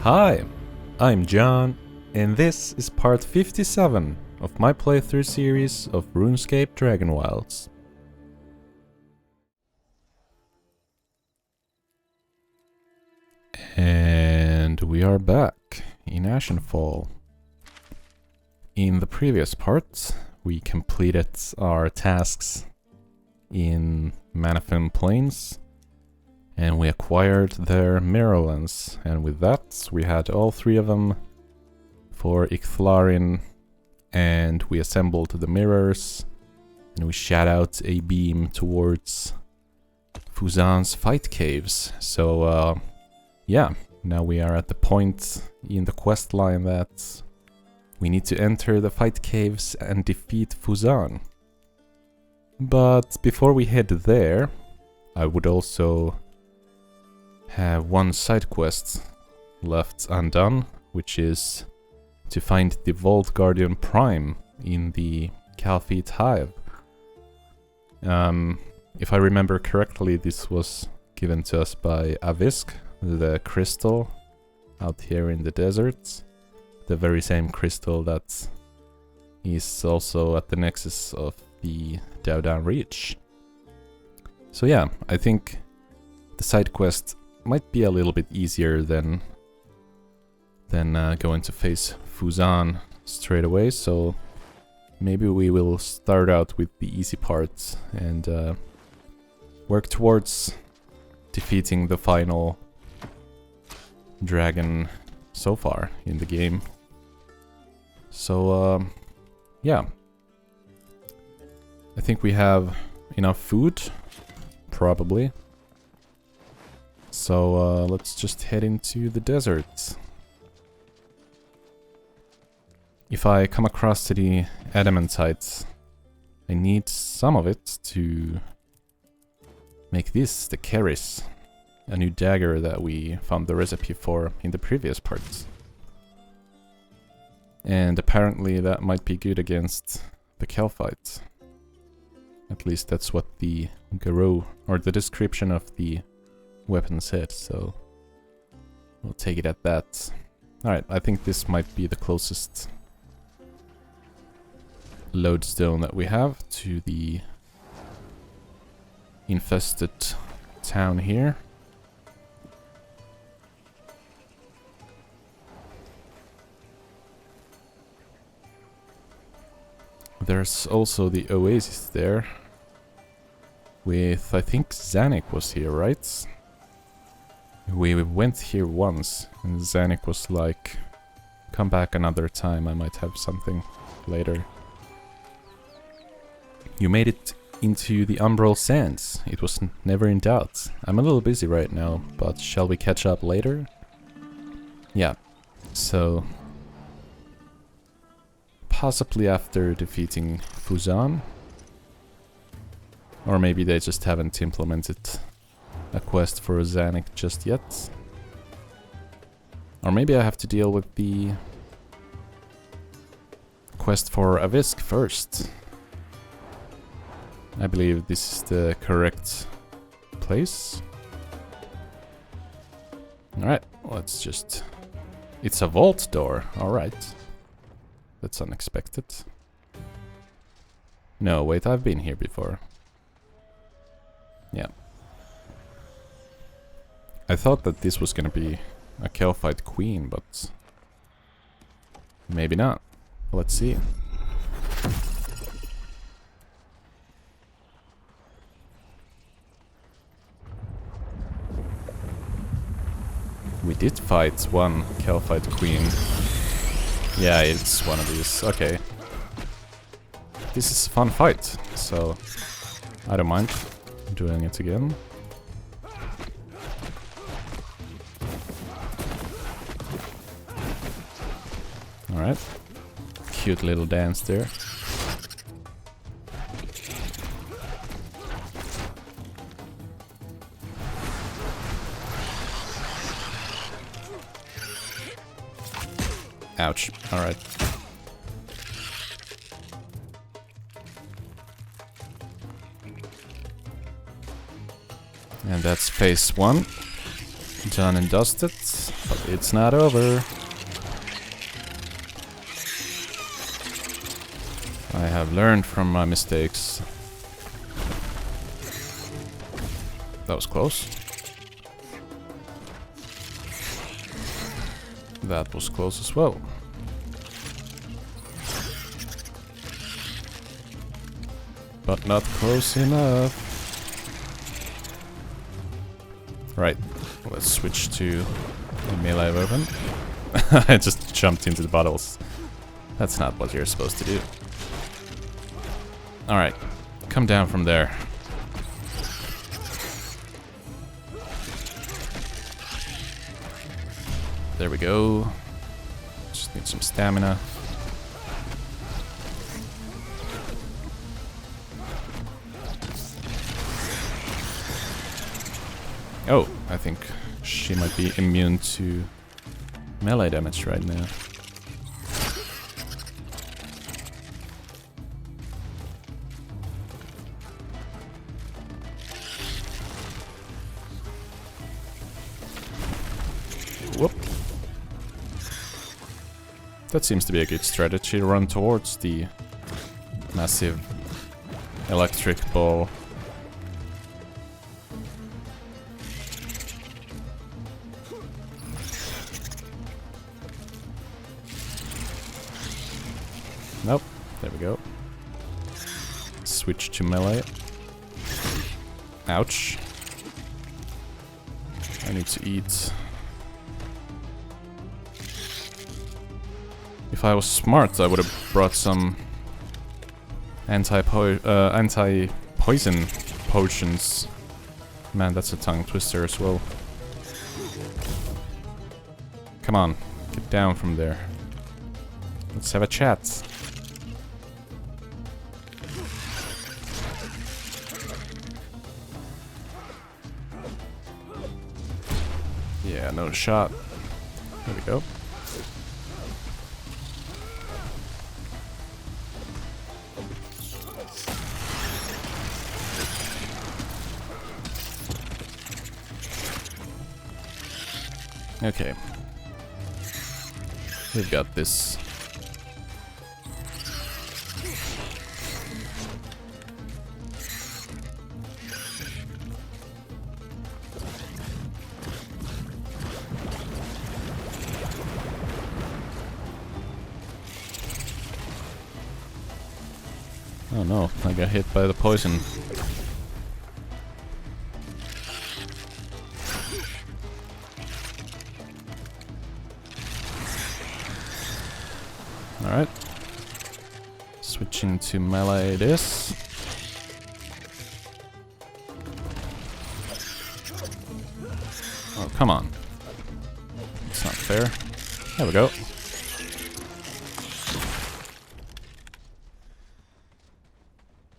Hi, I'm John, and this is part 57 of my playthrough series of RuneScape Dragonwilds. And we are back in Ashenfall. In the previous part, we completed our tasks in Manaphan Plains, and we acquired their Mirrorlands, and with that we had all three of them for Icthlarin, and we assembled the mirrors, and we shot out a beam towards Fuzan's fight caves. So yeah, now we are at the point in the quest line that we need to enter the fight caves and defeat Fuzan. But before we head there, I would also have one side quest left undone, which is to find the Vault Guardian Prime in the Calfeet Hive. If I remember correctly, this was given to us by Avisk, the crystal out here in the deserts. The very same crystal that is also at the nexus of the Dowdown Reach. So yeah, I think the side quest might be a little bit easier than going to face Fuzan straight away, so maybe we will start out with the easy parts and work towards defeating the final dragon so far in the game. So yeah, I think we have enough food, probably. So let's just head into the desert. If I come across any adamantite, I need some of it to make this, the Keris, a new dagger that we found the recipe for in the previous parts. And apparently that might be good against the Kelphite. At least that's what the Garou, or the description of the weapon said, so we'll take it at that. Alright, I think this might be the closest lodestone that we have to the infested town here. There's also the oasis there with, I think Zanik was here, right? We went here once and Zanik was like, come back another time, I might have something later. You made it into the Umbral Sands. It was never in doubt. I'm a little busy right now, but shall we catch up later? Yeah, so possibly after defeating Fuzan. Or maybe they just haven't implemented a quest for Zanik just yet. Or maybe I have to deal with the quest for Avisk first. I believe this is the correct place. Alright, let's just... It's a vault door, alright. That's unexpected. No, wait, I've been here before. Yeah. I thought that this was gonna be a Kelphite queen, but maybe not. Let's see. We did fight one Kelphite queen. Yeah, it's one of these. Okay. This is a fun fight, so I don't mind doing it again. Alright. Cute little dance there. Ouch. Alright. And that's phase one. Done and dusted. But It's not over. I have learned from my mistakes. That was close. That was close as well. But not close enough. Right, let's switch to the melee weapon. I just jumped into the bottles. That's not what you're supposed to do. Alright, come down from there. There we go. Just need some stamina. Oh, I think she might be immune to melee damage right now. Whoop. That seems to be a good strategy, run towards the massive electric ball. Nope, there we go. Switch to melee. Ouch. I need to eat. If I was smart, I would have brought some anti-poison potions. Man, that's a tongue twister as well. Come on, get down from there. Let's have a chat. Yeah, no shot. There we go. Okay. We've got this. Oh no, I got hit by the poison. Alright. Switching to melee it is. Oh, come on. It's not fair. There we go.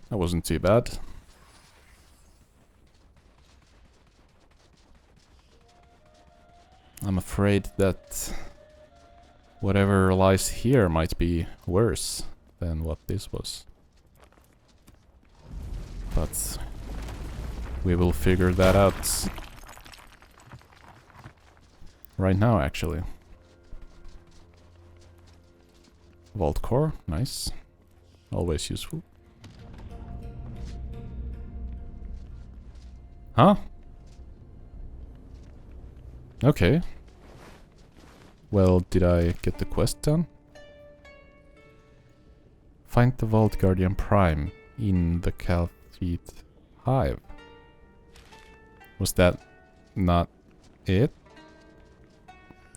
That wasn't too bad. I'm afraid that whatever lies here might be worse than what this was. But we will figure that out right now, actually. Vault core, nice. Always useful. Huh? Okay. Well, did I get the quest done? Find the Vault Guardian Prime in the Calfeet Hive. Was that not it?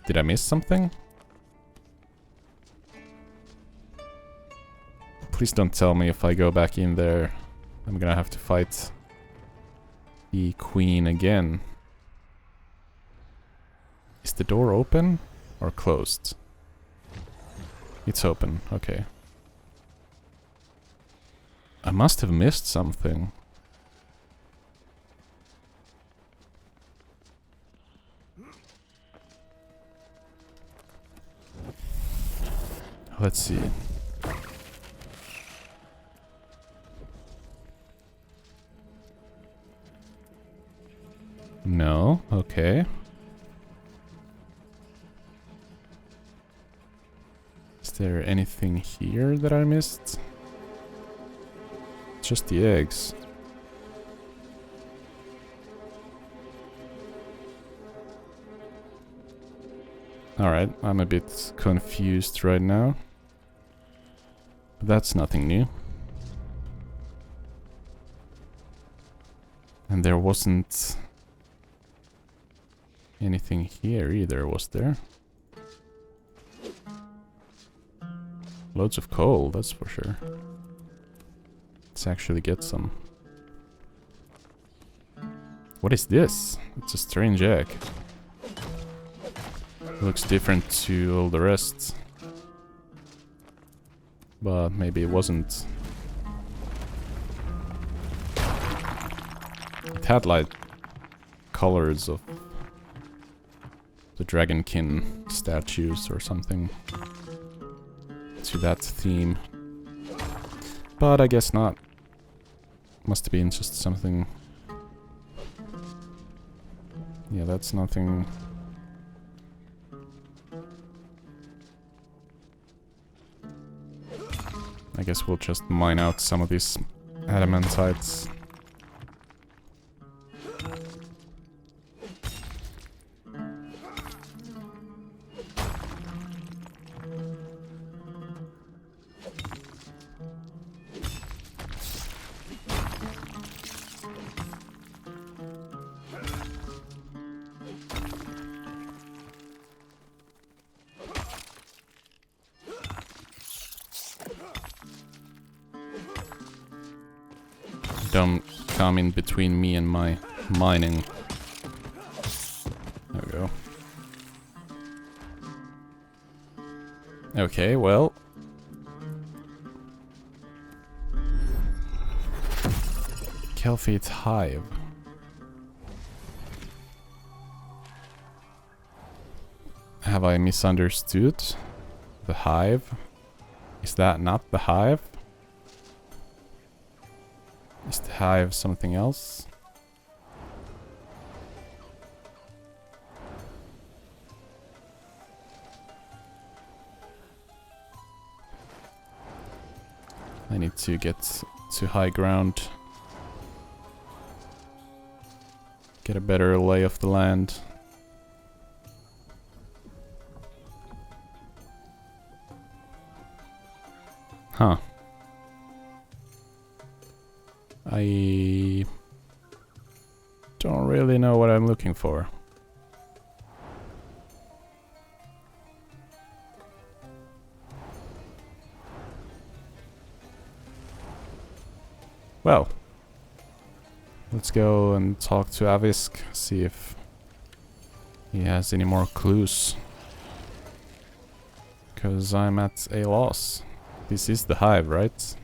Did I miss something? Please don't tell me if I go back in there, I'm gonna have to fight the queen again. Is the door open or closed? It's open, okay. I must have missed something. Let's see. No, okay. there anything here that I missed? Just the eggs. Alright, I'm a bit confused right now. But that's nothing new. And there wasn't anything here either, was there? Loads of coal, that's for sure. Let's actually get some. What is this? It's a strange egg. Looks different to all the rest. But maybe it wasn't. It had like colors of the Dragonkin statues or something to that theme. But I guess not. Must have been just something. Yeah, that's nothing. I guess we'll just mine out some of these adamantites. Don't come in between me and my mining. There we go. Okay, well. Kelfie's hive. Have I misunderstood? The hive? Is that not the hive? Is the hive something else? I need to get to high ground. Get a better lay of the land. Huh. I don't really know what I'm looking for. Well, let's go and talk to Avisk, see if he has any more clues. Because I'm at a loss. This is the hive, right?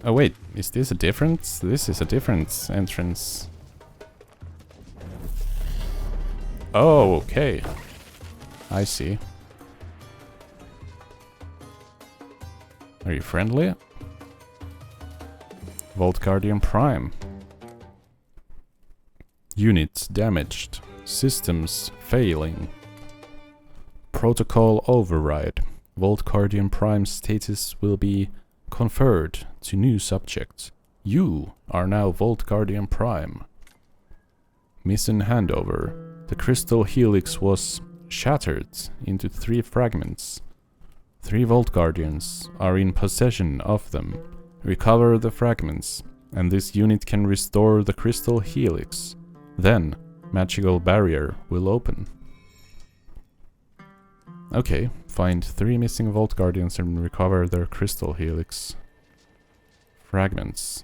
Oh wait, is this a different? This is a different entrance. Oh, okay. I see. Are you friendly? Vault Guardian Prime. Units damaged. Systems failing. Protocol override. Vault Guardian Prime status will be conferred to new subjects. You are now Vault Guardian Prime. Mission handover. The crystal helix was shattered into 3 fragments. 3 Vault Guardians are in possession of them. Recover the fragments, and this unit can restore the crystal helix. Then, magical barrier will open. Okay, find 3 missing Vault Guardians and recover their crystal helix fragments.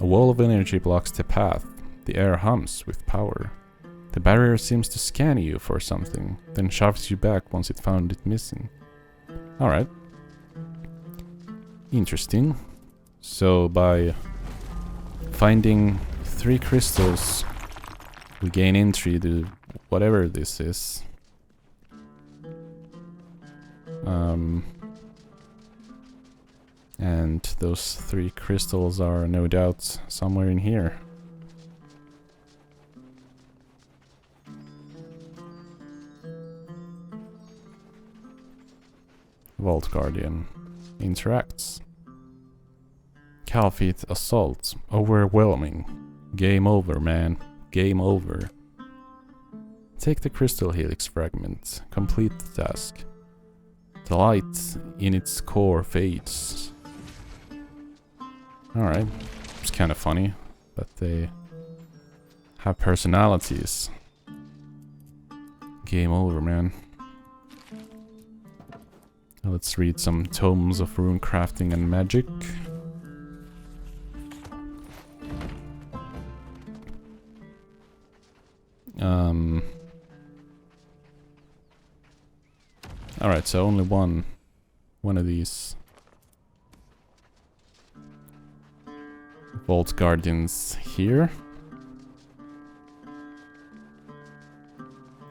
A wall of energy blocks the path. The air hums with power. The barrier seems to scan you for something, then shoves you back once it found it missing. Alright. Interesting. So by finding 3 crystals, we gain entry to whatever this is. And those 3 crystals are no doubt somewhere in here. Vault Guardian interacts. Calfeet Assault. Overwhelming. Game over, man. Game over. Take the Crystal Helix fragment. Complete the task. The light in its core fades. Alright. It's kind of funny that they have personalities. Game over, man. Let's read some tomes of rune crafting and magic. Alright, so only one of these Vault Guardians here.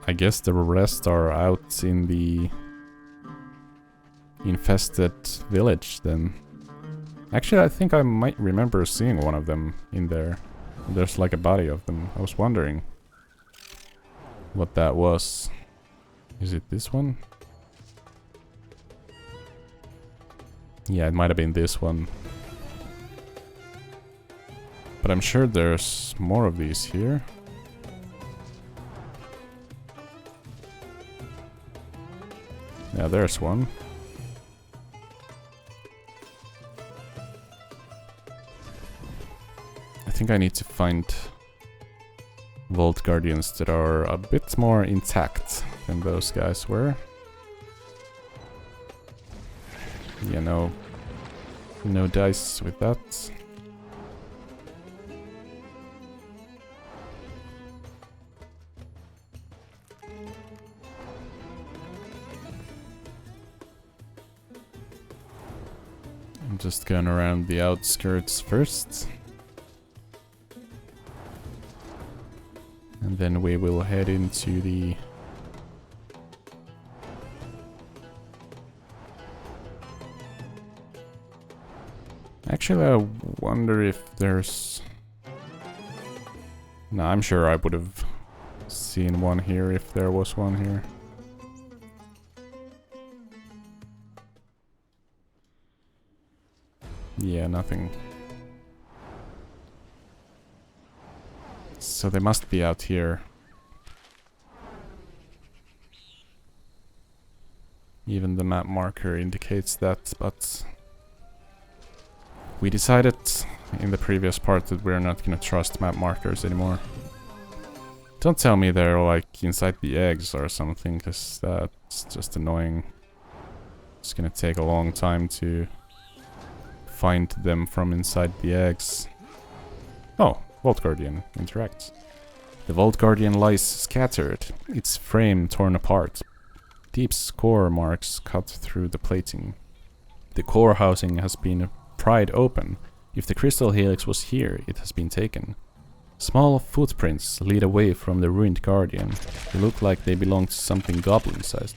I guess the rest are out in the infested village then. Actually, I think I might remember seeing one of them in there. There's like a body of them. I was wondering what that was. Is it this one? Yeah, it might have been this one. But I'm sure there's more of these here. Yeah, there's one. I think I need to find Vault Guardians that are a bit more intact than those guys were. Yeah, no dice with that. I'm just going around the outskirts first. And then we will head into the... Actually, I wonder if there's... No, I'm sure I would have seen one here if there was one here. Yeah, nothing. So they must be out here. Even the map marker indicates that, but... We decided in the previous part that we're not gonna trust map markers anymore. Don't tell me they're like inside the eggs or something, cause that's just annoying. It's gonna take a long time to find them from inside the eggs. Oh, Vault Guardian interacts. The Vault Guardian lies scattered, its frame torn apart. Deep core marks cut through the plating. The core housing has been pried open. If the Crystal Helix was here, it has been taken. Small footprints lead away from the ruined Guardian. They look like they belong to something goblin-sized.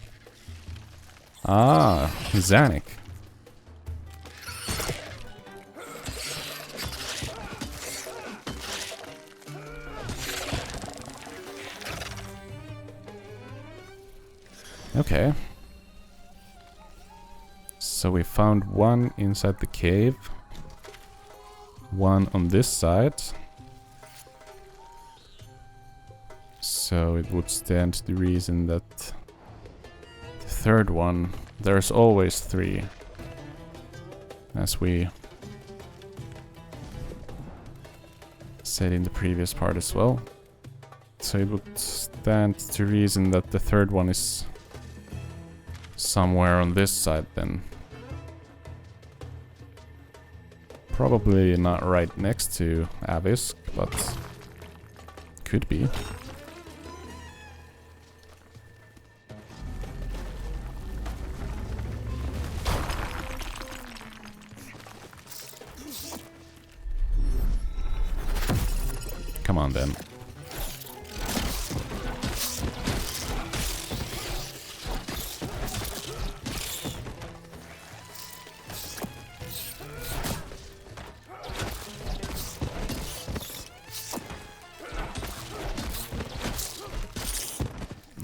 Ah, Zanik. Okay. So we found one inside the cave. One on this side. So it would stand to reason that the third one, there's always three. As we said in the previous part as well. So it would stand to reason that the third one is somewhere on this side then. Probably not right next to Avisk, but could be. Come on then.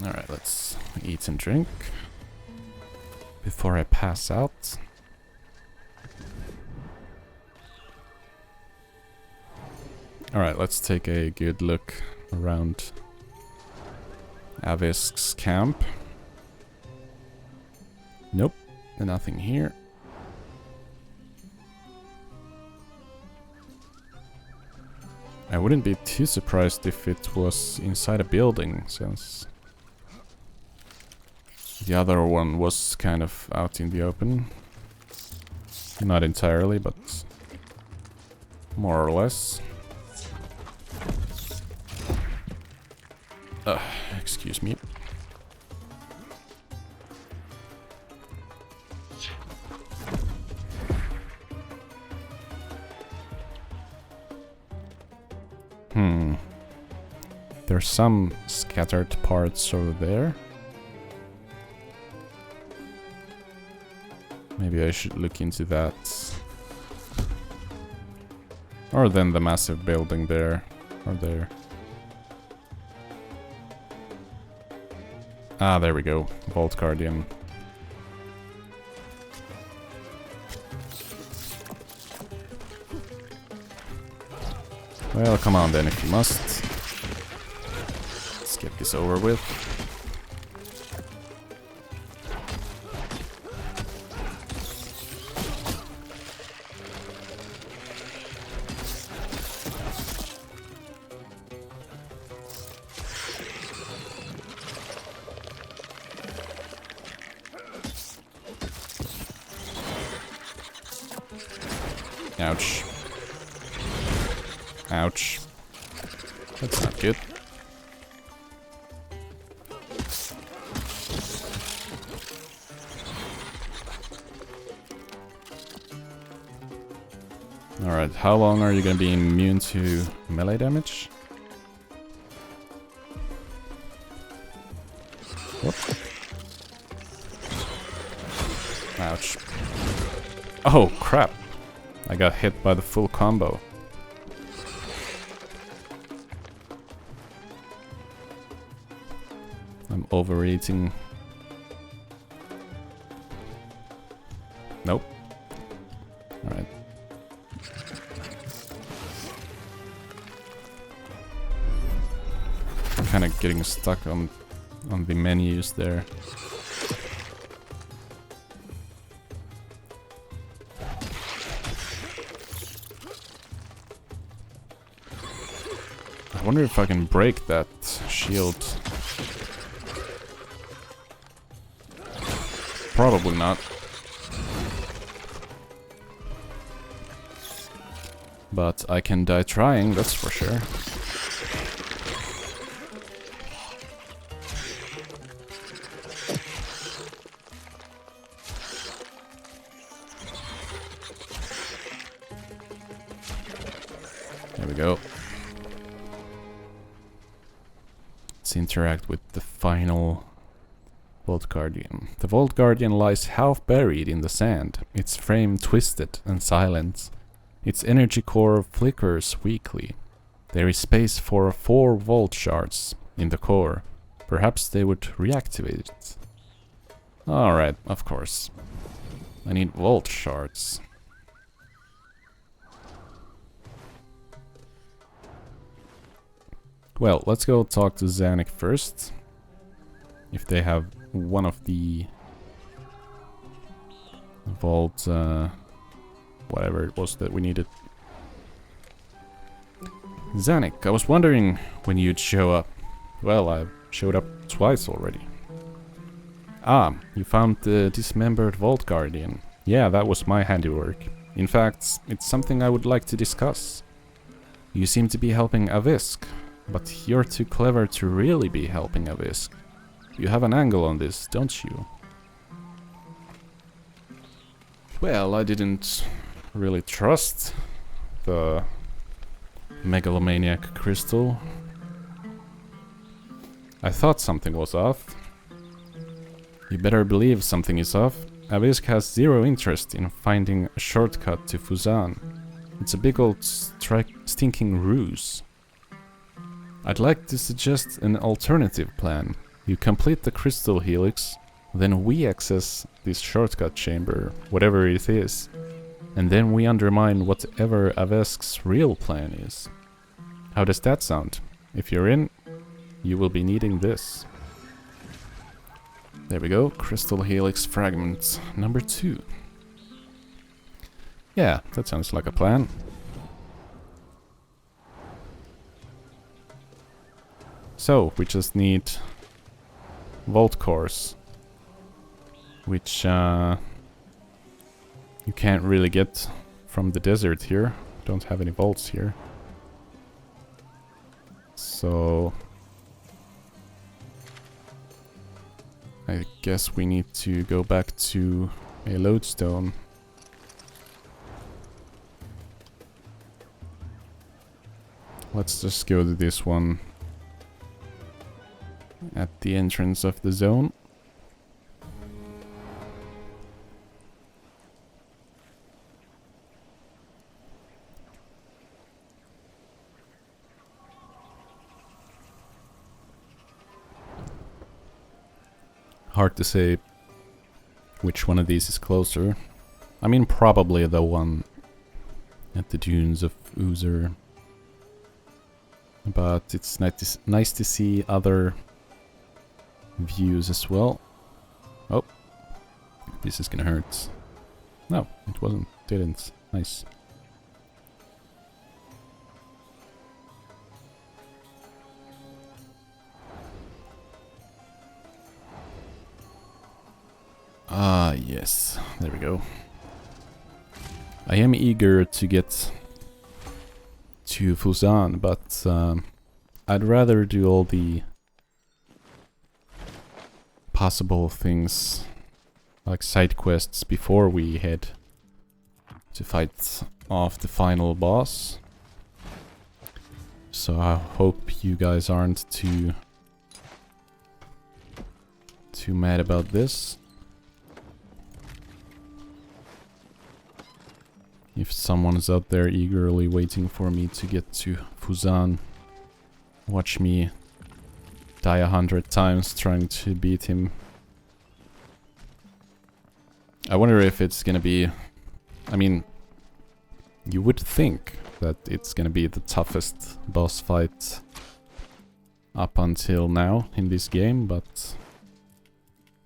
Alright, let's eat and drink. before I pass out. Alright, let's take a good look around Avisk's camp. Nope, nothing here. I wouldn't be too surprised if it was inside a building, since the other one was kind of out in the open. Not entirely, but more or less. Excuse me. There's some scattered parts over there. Maybe I should look into that. Or then the massive building there. Or there. Ah, there we go. Vault Guardian. Well, come on then if you must. Let's get this over with. Ouch. Ouch. That's not good. Alright, how long are you gonna be immune to melee damage? What? Ouch. Oh, crap. I got hit by the full combo. I'm overeating. Nope. Alright. I'm kinda getting stuck on the menus there. I wonder if I can break that shield. Probably not. But I can die trying, that's for sure. There we go. Let's interact with the final Vault Guardian. The Vault Guardian lies half buried in the sand, its frame twisted and silent. Its energy core flickers weakly. There is space for 4 vault shards in the core. Perhaps they would reactivate it. Alright, of course. I need vault shards. Well, let's go talk to Zanik first. If they have one of the vault, whatever it was that we needed. Zanik, I was wondering when you'd show up. Well, I showed up twice already. Ah, you found the dismembered Vault Guardian. Yeah, that was my handiwork. In fact, it's something I would like to discuss. You seem to be helping Avisk, but you're too clever to really be helping Avisk. You have an angle on this, don't you? Well, I didn't really trust the megalomaniac crystal. I thought something was off. You better believe something is off. Avisk has zero interest in finding a shortcut to Fuzan. It's a big old stinking ruse. I'd like to suggest an alternative plan. You complete the crystal helix, then we access this shortcut chamber, whatever it is, and then we undermine whatever Avesk's real plan is. How does that sound? If you're in, you will be needing this. There we go, Crystal Helix Fragment number 2. Yeah, that sounds like a plan. So, we just need Vault Cores, which you can't really get from the desert here. Don't have any vaults here. So I guess we need to go back to a lodestone. Let's just go to this one at the entrance of the zone. Hard to say which one of these is closer. I mean, probably the one at the dunes of Oozer. But it's nice to see other views as well. Oh, this is gonna hurt. No, it wasn't. Didn't. Nice. Ah, yes. There we go. I am eager to get to Fusan, but I'd rather do all the possible things, like side quests, before we head to fight off the final boss. So I hope you guys aren't too mad about this. If someone is out there eagerly waiting for me to get to Fusan, watch me die 100 times trying to beat him. I wonder if it's gonna be... I mean, you would think that it's gonna be the toughest boss fight up until now in this game, but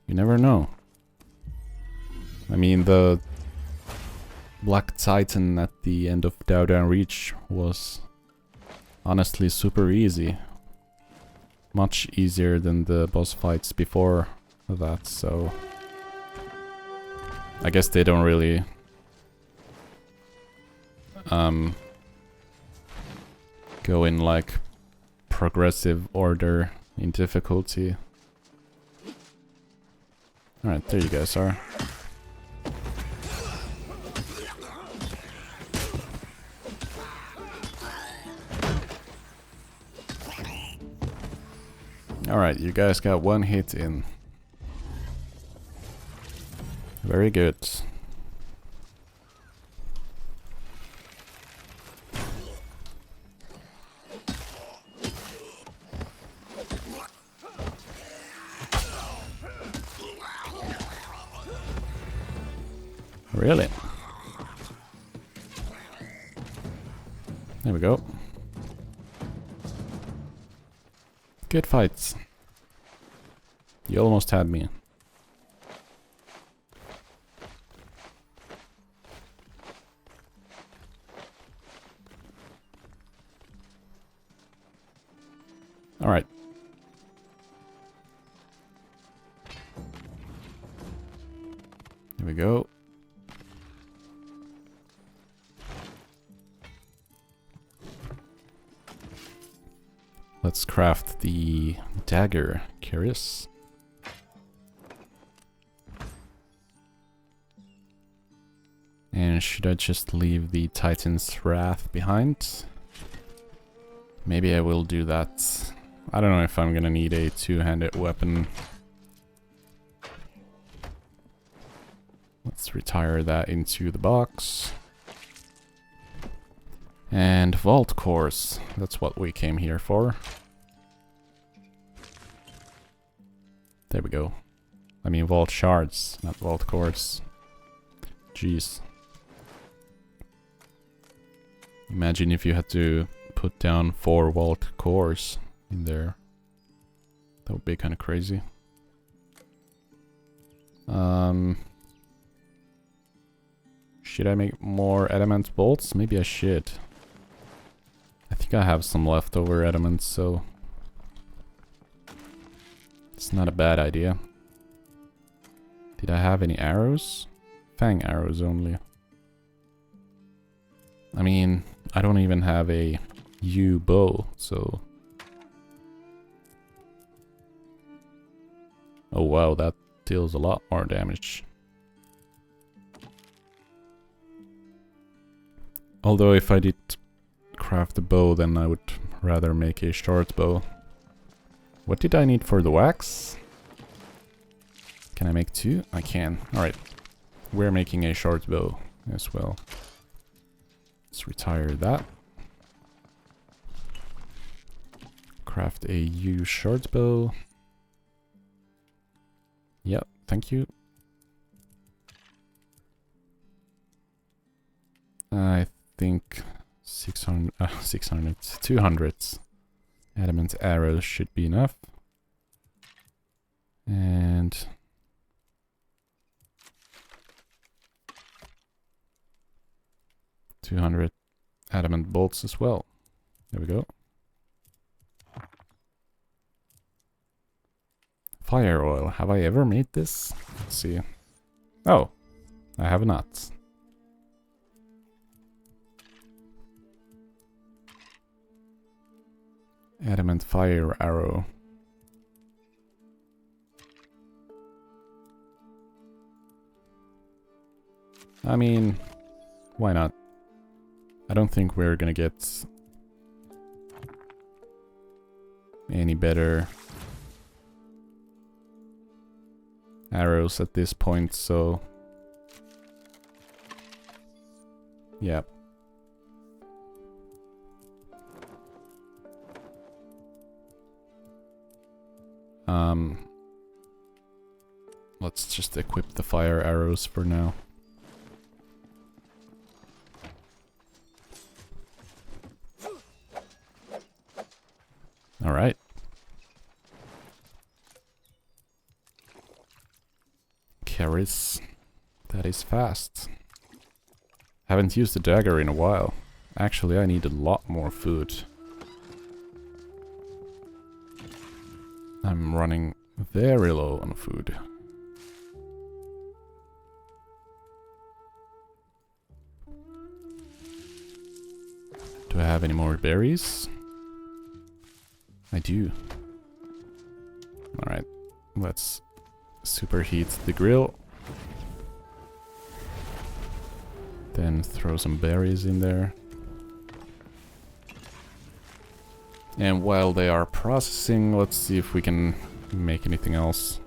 you never know. I mean, the Black Titan at the end of Dowdown Reach was honestly super easy. Much easier than the boss fights before that, so I guess they don't really go in like progressive order in difficulty. Alright, there you guys are. Alright, you guys got one hit in. Very good. Really? There we go. Good fights. You almost had me. All right. Here we go. Let's craft the dagger. Curious. And should I just leave the Titan's Wrath behind? Maybe I will do that. I don't know if I'm gonna need a two-handed weapon. Let's retire that into the box. And Vault Cores. That's what we came here for. There we go. I mean vault shards, not vault cores. Jeez. Imagine if you had to put down 4 vault cores in there. That would be kind of crazy. Should I make more adamant bolts? Maybe I should. I think I have some leftover adamant, so it's not a bad idea. Did I have any arrows? Fang arrows only. I mean, I don't even have a yew bow, so... Oh wow, that deals a lot more damage. Although if I did craft a bow, then I would rather make a short bow. What did I need for the wax? Can I make 2? I can. Alright. We're making a short bow as well. Let's retire that. Craft a yew short bow. Yep, thank you. I think 200 adamant arrows should be enough. And 200 adamant bolts as well. There we go. Fire oil. Have I ever made this? Let's see. Oh, I have not. Adamant fire arrow. I mean, why not? I don't think we're gonna get any better arrows at this point, so yeah. Let's just equip the fire arrows for now. All right. Carries. That is fast. Haven't used the dagger in a while. Actually, I need a lot more food. I'm running very low on food. Do I have any more berries? I do. Alright, let's superheat the grill. Then throw some berries in there. And while they are processing, let's see if we can make anything else.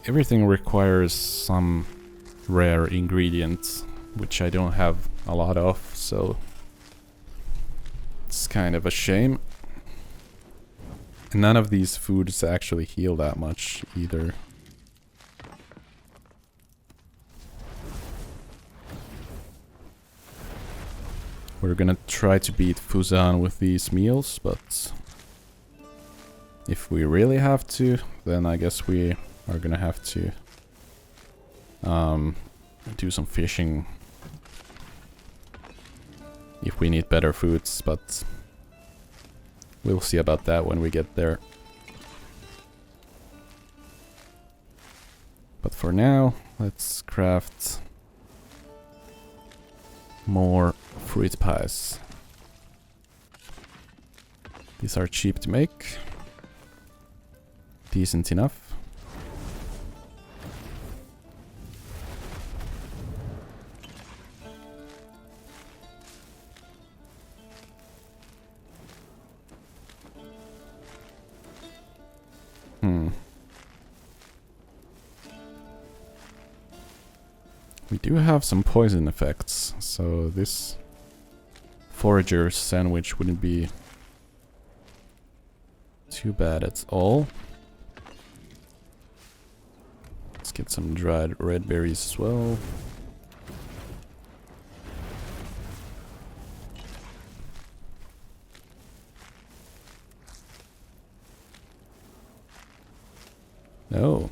Everything requires some rare ingredients, which I don't have a lot of, so it's kind of a shame. None of these foods actually heal that much either. We're gonna try to beat Fusan with these meals, but if we really have to, then I guess we are gonna have to do some fishing if we need better foods, but we'll see about that when we get there. But for now, let's craft more fruit pies. These are cheap to make. Decent enough. We do have some poison effects, so this forager sandwich wouldn't be too bad at all. Let's get some dried red berries as well. No.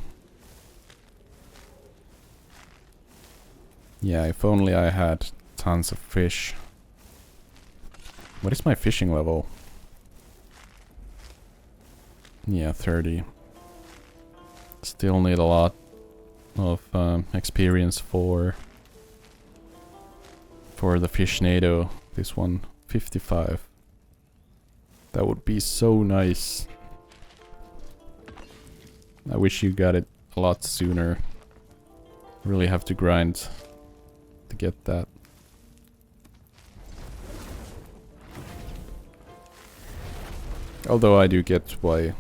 Yeah, if only I had tons of fish. What is my fishing level? Yeah, 30. Still need a lot of experience for the fishnado. This one, 55. That would be so nice. I wish you got it a lot sooner. Really have to grind to get that. Although I do get why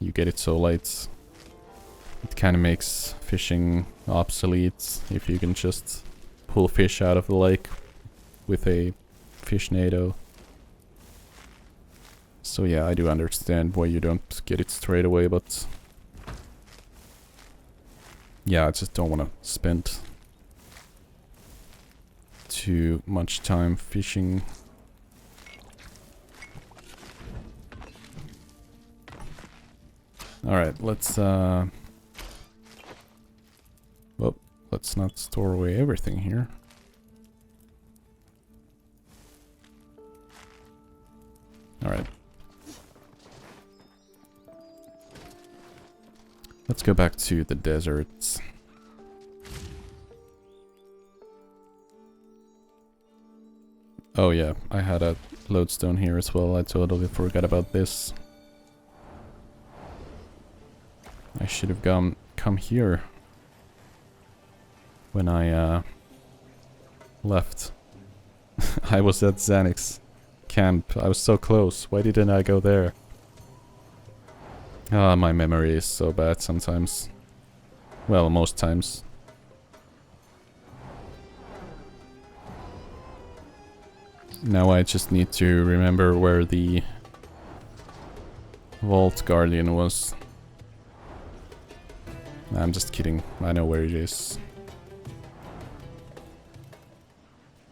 you get it so late. It kind of makes fishing obsolete if you can just pull fish out of the lake with a fishnado. So yeah, I do understand why you don't get it straight away, but yeah, I just don't want to spend too much time fishing. Alright, let's well, let's not store away everything here. Alright. Let's go back to the deserts. Oh yeah, I had a lodestone here as well. I totally forgot about this. I should have come here when I left. I was at Xanix's camp. I was so close. Why didn't I go there? Ah, my memory is so bad sometimes. Well, most times. Now I just need to remember where the Vault Guardian was. I'm just kidding. I know where it is.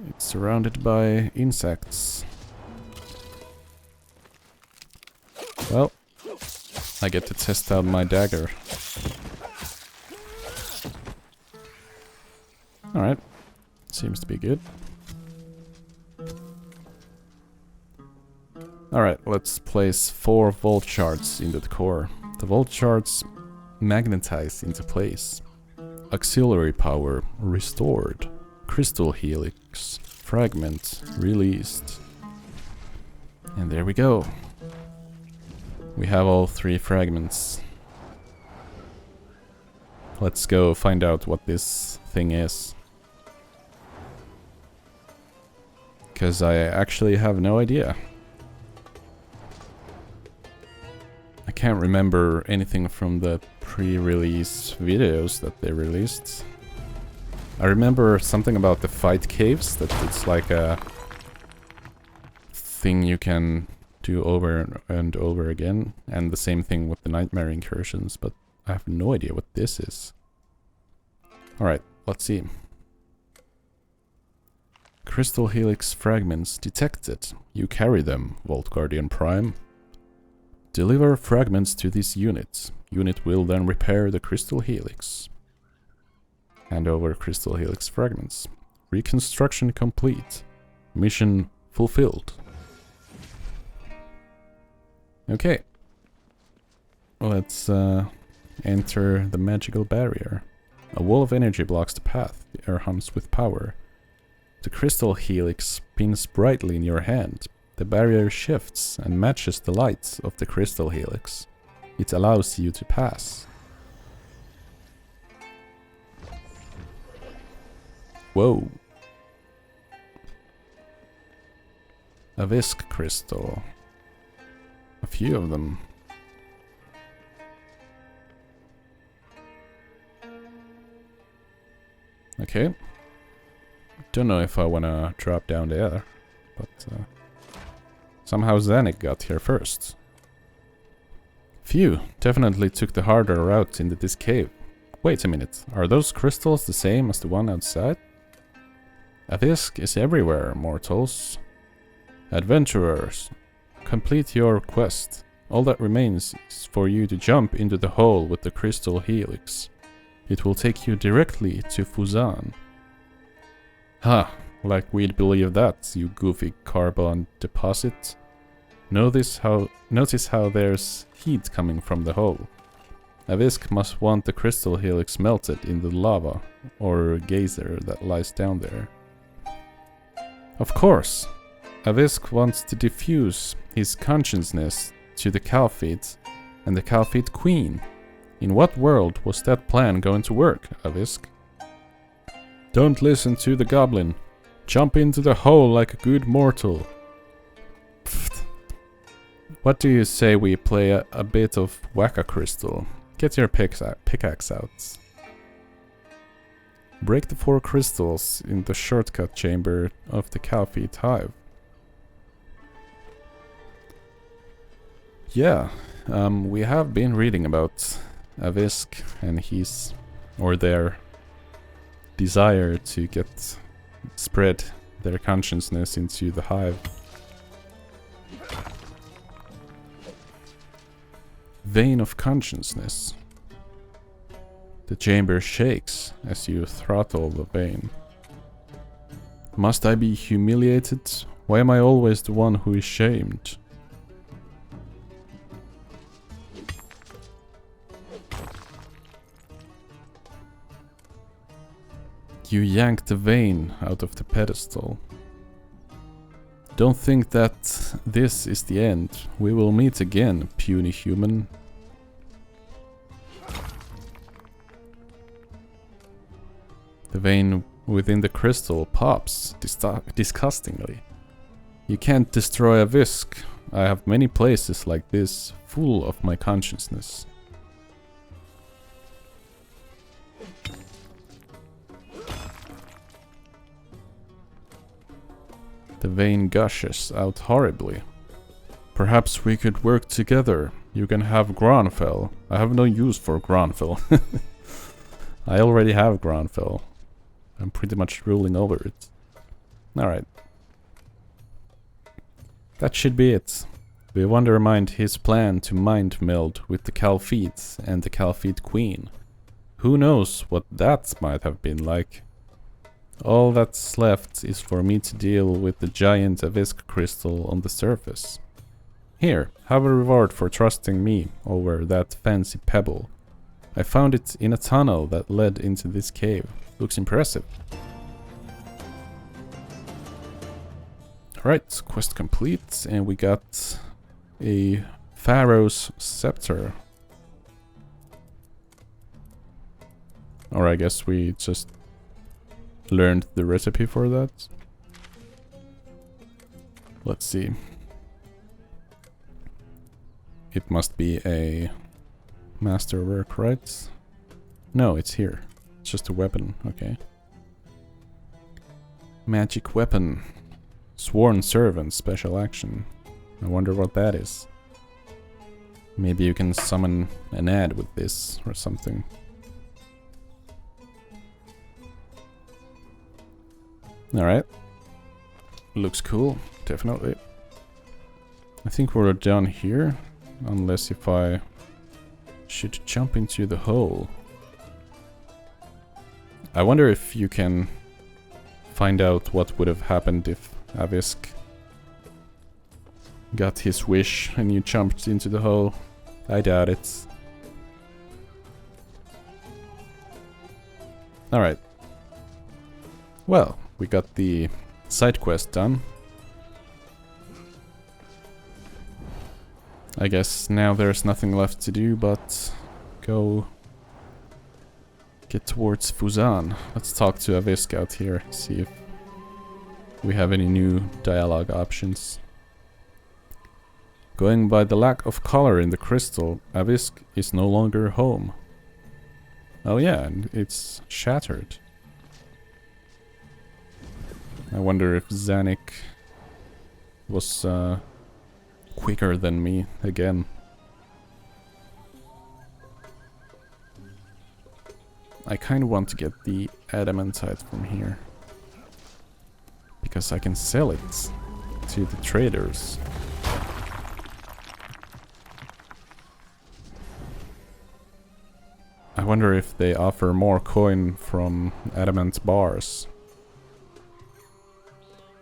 It's surrounded by insects. Well, I get to test out my dagger. Alright. Seems to be good. Alright, let's place 4 vault shards into the core. The vault shards magnetize into place. Auxiliary power restored. Crystal helix fragment released. And there we go. We have all 3 fragments. Let's go find out what this thing is. Because I actually have no idea. I can't remember anything from the pre-release videos that they released. I remember something about the fight caves, that it's like a thing you can do over and over again, and the same thing with the nightmare incursions, but I have no idea what this is. Alright, let's see. Crystal helix fragments detected. You carry them, Vault Guardian Prime. Deliver fragments to this unit. Unit will then repair the crystal helix. Hand over crystal helix fragments. Reconstruction complete. Mission fulfilled. Okay. Let's enter the magical barrier. A wall of energy blocks the path. The air hums with power. The crystal helix spins brightly in your hand. The barrier shifts and matches the lights of the crystal helix. It allows you to pass. Whoa. A Visc crystal. A few of them. Okay. Don't know if I wanna drop down there. but somehow Zanik got here first. Phew, definitely took the harder route into this cave. Wait a minute, are those crystals the same as the one outside? Avisk is everywhere, mortals. Adventurers, complete your quest. All that remains is for you to jump into the hole with the crystal helix. It will take you directly to Fuzan. Ha, like we'd believe that, you goofy carbon deposit. Notice how there's heat coming from the hole. Avisk must want the crystal helix melted in the lava or geyser that lies down there. Of course, Avisk wants to diffuse his consciousness to the Calphite and the Calphite Queen. In what world was that plan going to work, Avisk? Don't listen to the goblin. Jump into the hole like a good mortal. Pfft. What do you say we play a bit of Waka Crystal? Get your pickaxe out. Break the 4 crystals in the shortcut chamber of the Calphite Hive. Yeah, we have been reading about Avisk and his, or their, desire to spread their consciousness into the hive. Vein of consciousness. The chamber shakes as you throttle the vein. Must I be humiliated? Why am I always the one who is shamed? You yanked the vein out of the pedestal. Don't think that this is the end. We will meet again, puny human. The vein within the crystal pops disgustingly. You can't destroy a Avisk. I have many places like this, full of my consciousness. The vein gushes out horribly. Perhaps we could work together. You can have Gronfell. I have no use for Gronfell. I already have Gronfell. I'm pretty much ruling over it. Alright. That should be it. We undermined his plan to mind meld with the Calphite and the Calphite Queen. Who knows what that might have been like. All that's left is for me to deal with the giant Avisk crystal on the surface. Here, have a reward for trusting me over that fancy pebble. I found it in a tunnel that led into this cave. Looks impressive. Alright, quest complete, and we got a Pharaoh's Scepter. Or I guess we just learned the recipe for that. Let's see. It must be a masterwork, right? No, it's here. It's just a weapon, okay. Magic weapon. Sworn servant special action. I wonder what that is. Maybe you can summon an ad with this or something. Alright. Looks cool, definitely. I think we're down here. Unless if I should jump into the hole. I wonder if you can find out what would have happened if Avisk got his wish and you jumped into the hole. I doubt it. Alright. Well, we got the side quest done. I guess now there's nothing left to do but go get towards Fuzan. Let's talk to Avisk out here, see if we have any new dialogue options. Going by the lack of color in the crystal, Avisk is no longer home. Oh yeah, and it's shattered. I wonder if Zanik was quicker than me again. I kind of want to get the adamantite from here, because I can sell it to the traders. I wonder if they offer more coin from adamant bars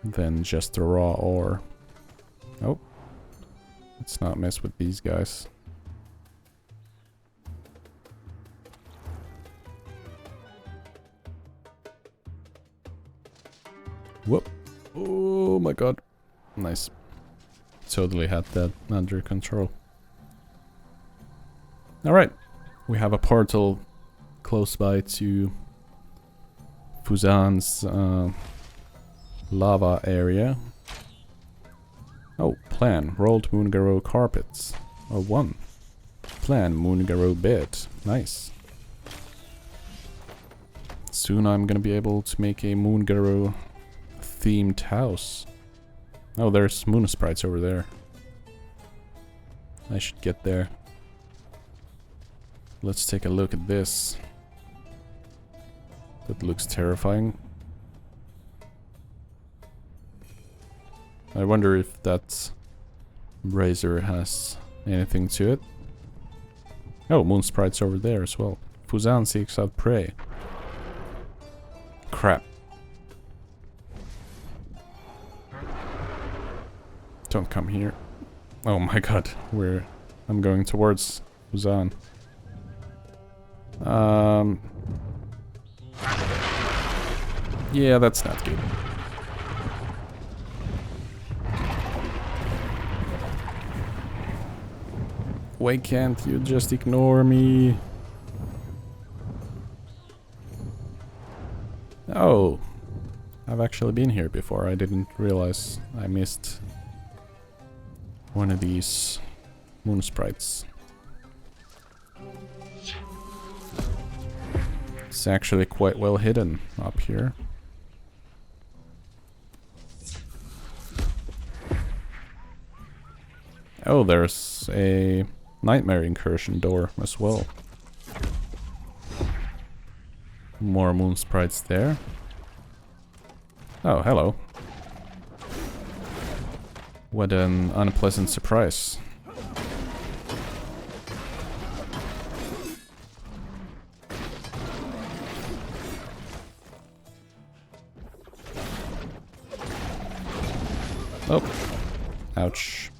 than just the raw ore. Oh, let's not mess with these guys. Whoop. Oh my god. Nice. Totally had that under control. Alright. We have a portal close by to Fuzan's lava area. Oh, plan. Rolled Moongaro carpets. Oh, 1. Plan. Moongaro bed. Nice. Soon I'm gonna be able to make a Moongaro themed house. Oh, there's moon sprites over there. I should get there. Let's take a look at this. That looks terrifying. I wonder if that razor has anything to it. Oh, moon sprites over there as well. Fuzan seeks out prey. Crap. Don't come here. Oh my god, I'm going towards Fuzan. Yeah, that's not good. Why can't you just ignore me? Oh, I've actually been here before. I didn't realize I missed one of these moon sprites. It's actually quite well hidden up here. Oh, there's a nightmare incursion door as well. More moon sprites there. Oh, hello. What an unpleasant surprise. Oh. Ouch.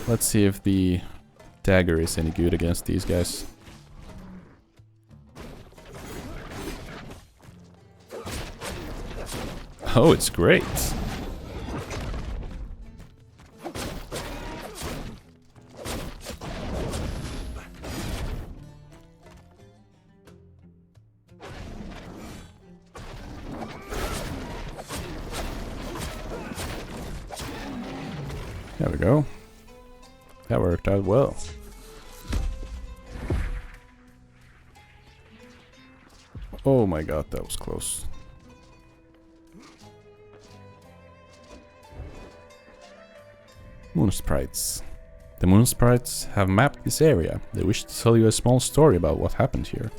Let's see if the dagger is any good against these guys. Oh, it's great. There we go. That worked out well. Oh my god, that was close. Moon sprites. The moon sprites have mapped this area. They wish to tell you a small story about what happened here.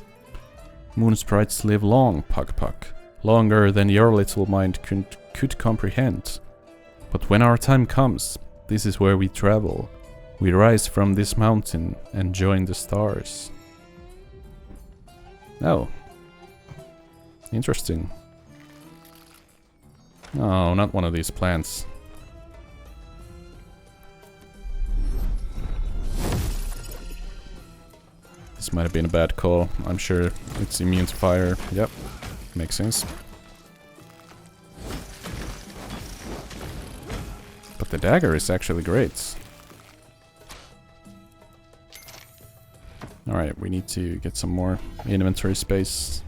Moon sprites live long, Puck Puck. Longer than your little mind could comprehend. But when our time comes, this is where we travel. We rise from this mountain and join the stars. Oh. Interesting. Oh, not one of these plants. This might have been a bad call. I'm sure it's immune to fire. Yep, makes sense. But the dagger is actually great. Alright, we need to get some more inventory space.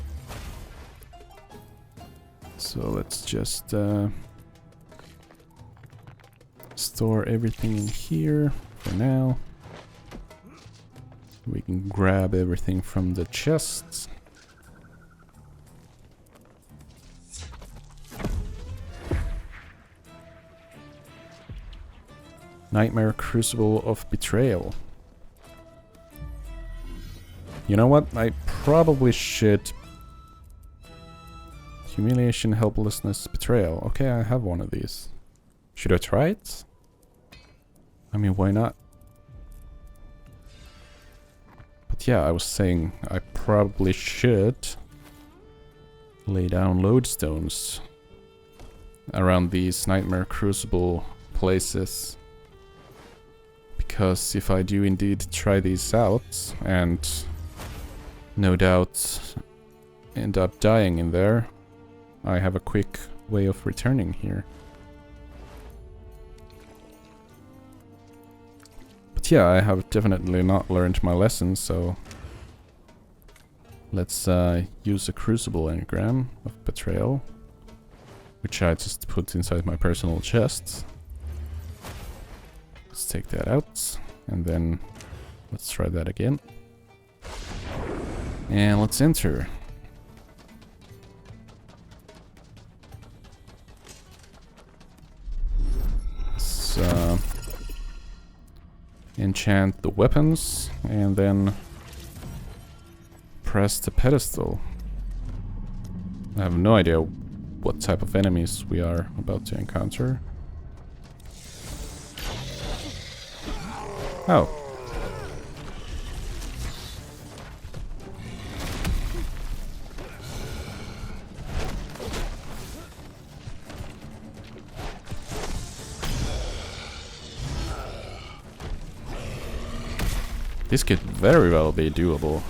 So let's just store everything in here for now. We can grab everything from the chests. Nightmare Crucible of Betrayal. You know what? I probably should... Humiliation, Helplessness, Betrayal. Okay, I have one of these. Should I try it? I mean, why not? But yeah, I was saying I probably should lay down lodestones around these Nightmare Crucible places. Because if I do indeed try these out, and no doubt end up dying in there, I have a quick way of returning here. But yeah, I have definitely not learned my lesson, so let's use a Crucible engram of Betrayal, which I just put inside my personal chest. Let's take that out, and then let's try that again. And let's enter. Let's enchant the weapons, and then press the pedestal. I have no idea what type of enemies we are about to encounter. Oh. This could very well be doable.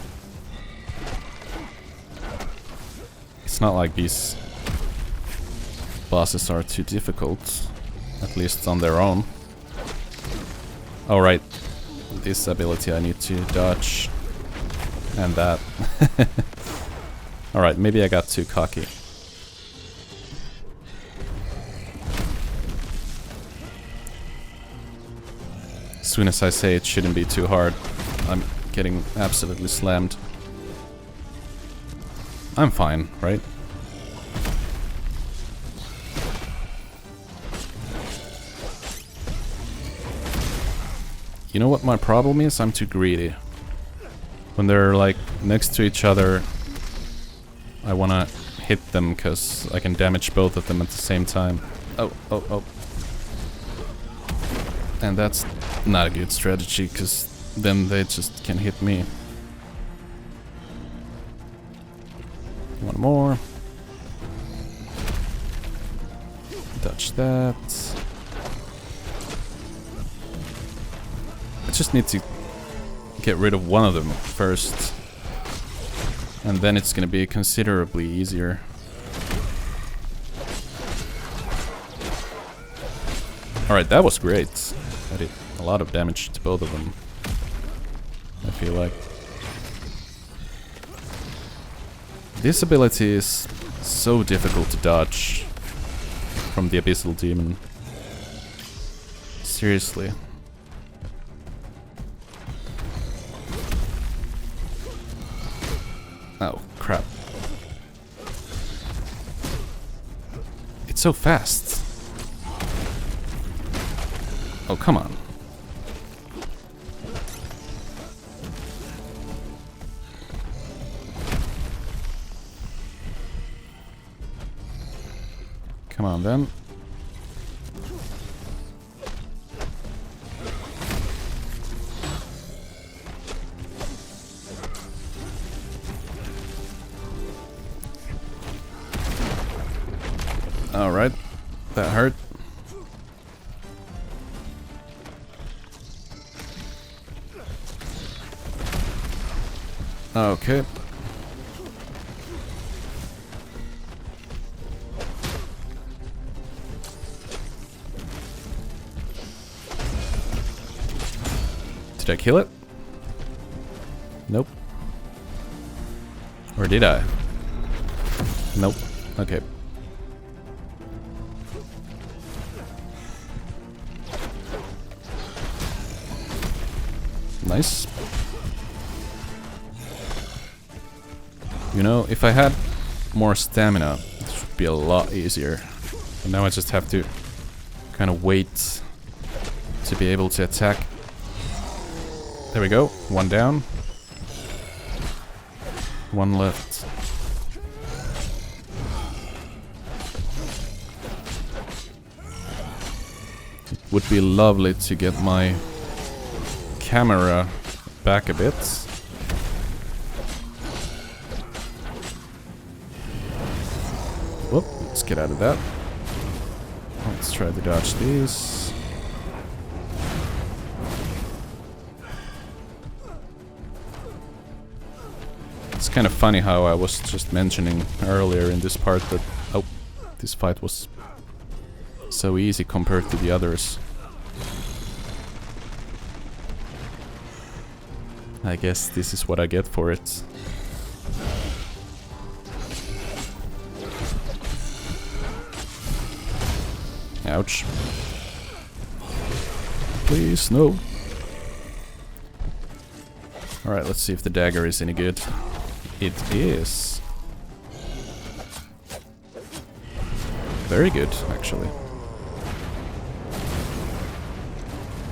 It's not like these bosses are too difficult, at least on their own. Oh right, this ability I need to dodge, and that. Alright, maybe I got too cocky. As soon as I say it shouldn't be too hard, I'm getting absolutely slammed. I'm fine, right? You know what my problem is? I'm too greedy. When they're like next to each other, I wanna hit them because I can damage both of them at the same time. Oh, oh, oh. And that's not a good strategy because then they just can hit me. One more. Dodge that. I just need to get rid of one of them first, and then it's gonna be considerably easier. Alright, that was great. I did a lot of damage to both of them, I feel like. This ability is so difficult to dodge from the Abyssal Demon. Seriously. Oh, crap. It's so fast. Oh, come on. Come on, then. Alright, that hurt. Okay. Did I kill it? Nope. Or did I? Nope. Okay. Nice. You know, if I had more stamina, it would be a lot easier. But now I just have to kind of wait to be able to attack. There we go. One down. One left. It would be lovely to get my camera back a bit. Whoop, let's get out of that. Let's try to dodge these. It's kind of funny how I was just mentioning earlier in this part that, oh, this fight was so easy compared to the others. I guess this is what I get for it. Ouch. Please, no. Alright, let's see if the dagger is any good. It is. Very good, actually.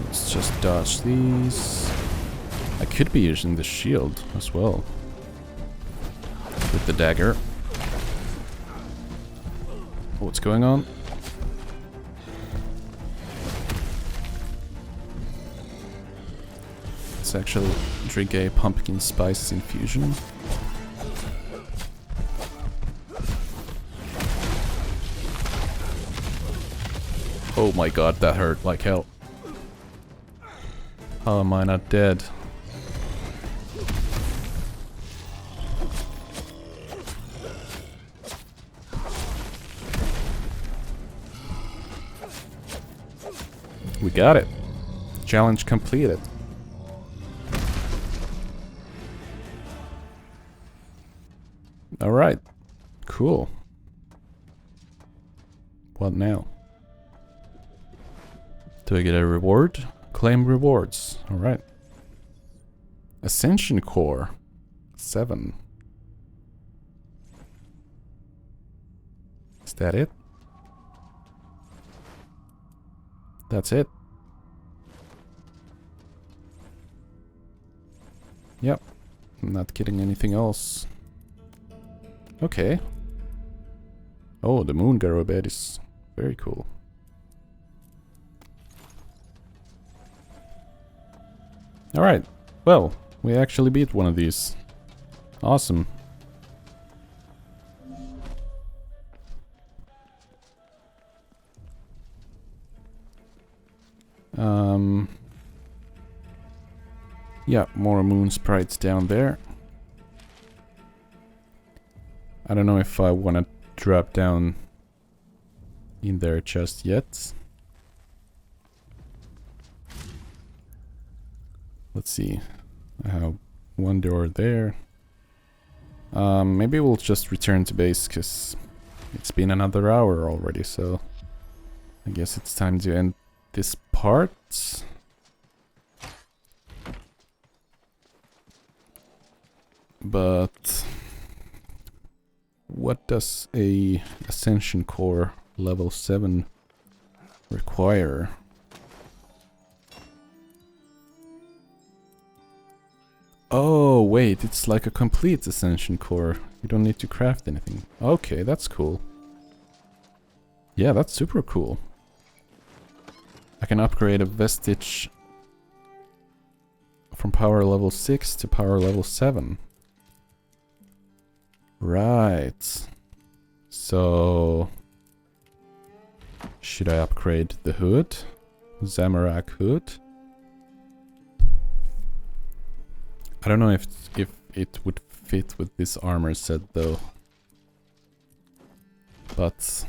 Let's just dodge these. I could be using the shield as well. With the dagger. What's going on? Let's actually drink a pumpkin spice infusion. Oh my god, that hurt like hell. How am I not dead? We got it. Challenge completed. Alright. Cool. What now? Do I get a reward? Claim rewards. Alright. Ascension Core. 7. Is that it? That's it. Yep. I'm not getting anything else. Okay. Oh, the moon garrow bed is very cool. Alright. Well, we actually beat one of these. Awesome. Yeah, more moon sprites down there. I don't know if I want to drop down in there just yet. Let's see. I have one door there. Maybe we'll just return to base because it's been another hour already, so I guess it's time to end this part. But what does a Ascension Core level 7 require? Oh, wait, it's like a complete Ascension Core. You don't need to craft anything. Okay, that's cool. Yeah, that's super cool. I can upgrade a vestige from power level 6 to power level 7. Right. So should I upgrade the hood? Zamorak hood? I don't know if it would fit with this armor set though. But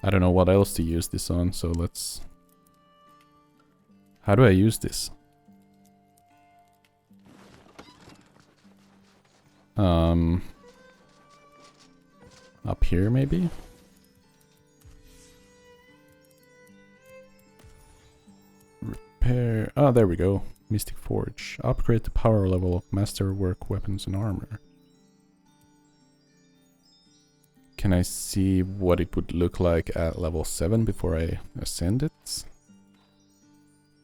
I don't know what else to use this on, so let's... How do I use this? Up here maybe? Repair... Oh, there we go. Mystic Forge. Upgrade the power level of masterwork weapons and armor. Can I see what it would look like at level 7 before I ascend it?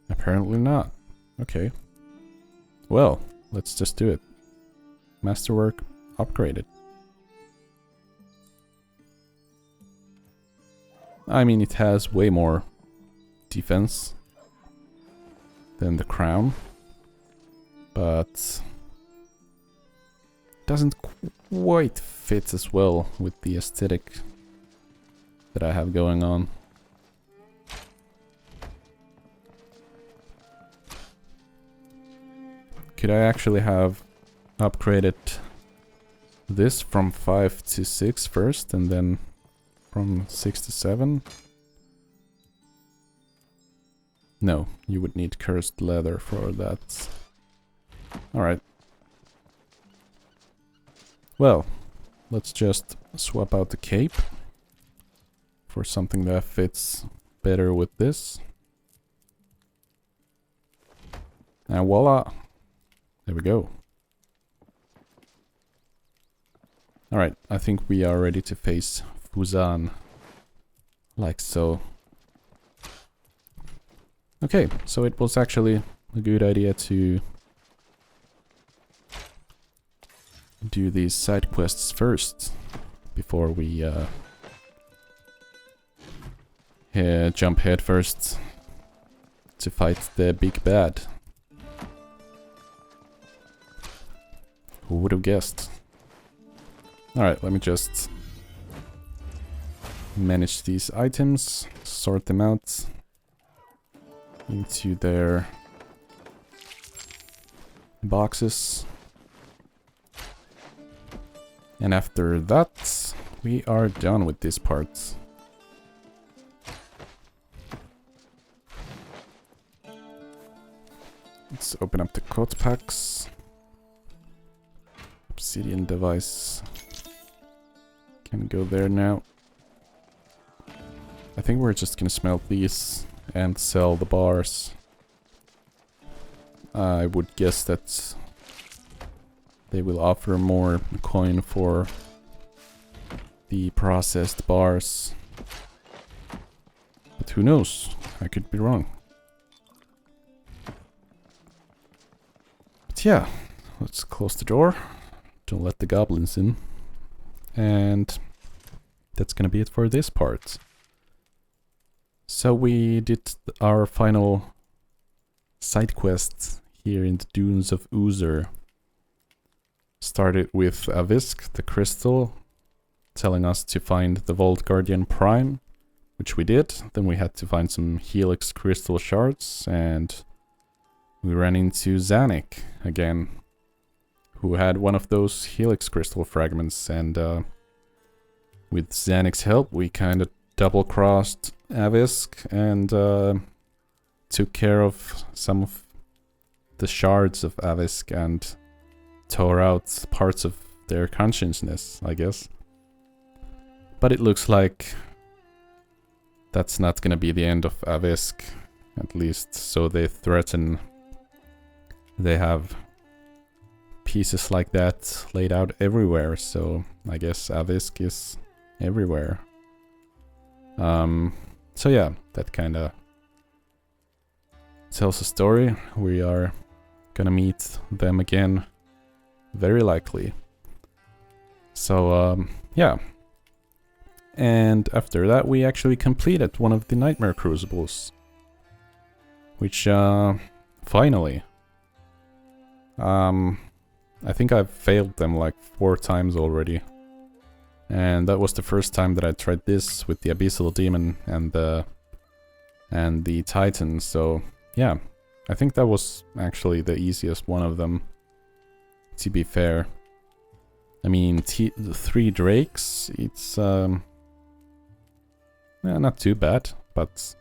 Apparently not. Okay. Well, let's just do it. Masterwork upgraded. I mean, it has way more defense than the crown, but doesn't quite fit as well with the aesthetic that I have going on. Could I actually have upgraded this from 5 to 6 first and then from 6 to 7? No, you would need cursed leather for that. Alright. Well, let's just swap out the cape for something that fits better with this. And voila! There we go. Alright, I think we are ready to face Fusan. Like so. Okay, so it was actually a good idea to do these side quests first before we jump head first to fight the big bad. Who would have guessed? Alright, let me just manage these items, sort them out into their boxes. And after that, we are done with this part. Let's open up the code packs. Obsidian device can go there now. I think we're just gonna smelt these and sell the bars. I would guess that they will offer more coin for the processed bars. But who knows? I could be wrong. But yeah, let's close the door. Don't let the goblins in. And that's gonna be it for this part. So we did our final side quest here in the Dunes of Uzer. Started with Avisk, the crystal, telling us to find the Vault Guardian Prime, which we did. Then we had to find some Helix crystal shards, and we ran into Zanik again, who had one of those Helix crystal fragments, and with Zanik's help we kind of double-crossed Avisk and took care of some of the shards of Avisk and tore out parts of their consciousness, I guess. But it looks like that's not gonna be the end of Avisk, at least so they threaten. They have pieces like that laid out everywhere, so I guess Avisk is everywhere. So yeah, that kinda tells a story. We are gonna meet them again, very likely. So yeah. And after that we actually completed one of the Nightmare Crucibles. Which finally. I think I've failed them like 4 times already. And that was the first time that I tried this with the Abyssal Demon and the Titan, so yeah. I think that was actually the easiest one of them, to be fair. I mean, the 3 drakes, it's yeah, not too bad, but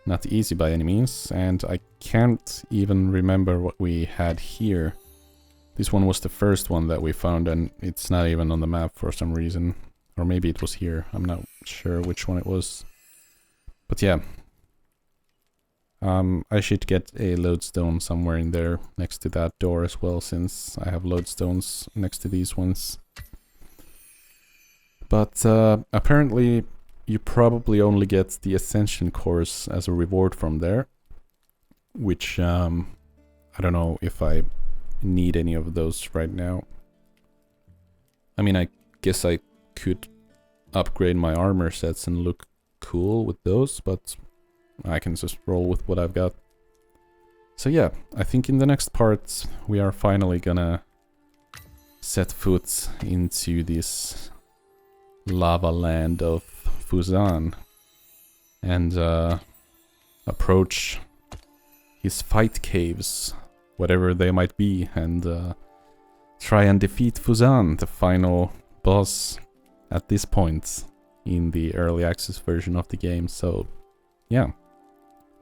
not easy by any means. And I can't even remember what we had here. This one was the first one that we found, and it's not even on the map for some reason. Or maybe it was here, I'm not sure which one it was. But yeah. I should get a lodestone somewhere in there next to that door as well, since I have lodestones next to these ones. But apparently you probably only get the Ascension course as a reward from there. which I don't know if I need any of those right now. I mean, I guess I could upgrade my armor sets and look cool with those, but I can just roll with what I've got. So yeah, I think in the next part we are finally gonna set foot into this lava land of Fusan and approach his fight caves, whatever they might be, and try and defeat Fusan, the final boss at this point in the early access version of the game. So yeah,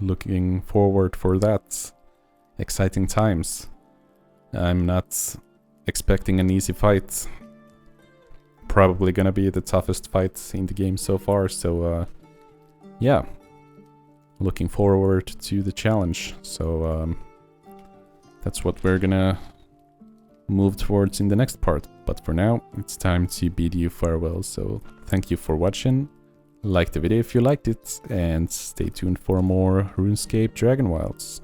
looking forward for that. Exciting times. I'm not expecting an easy fight. Probably gonna be the toughest fight in the game so far, so yeah, looking forward to the challenge. So that's what we're gonna move towards in the next part. But for now, it's time to bid you farewell. So thank you for watching. Like the video if you liked it, and stay tuned for more RuneScape Dragonwilds.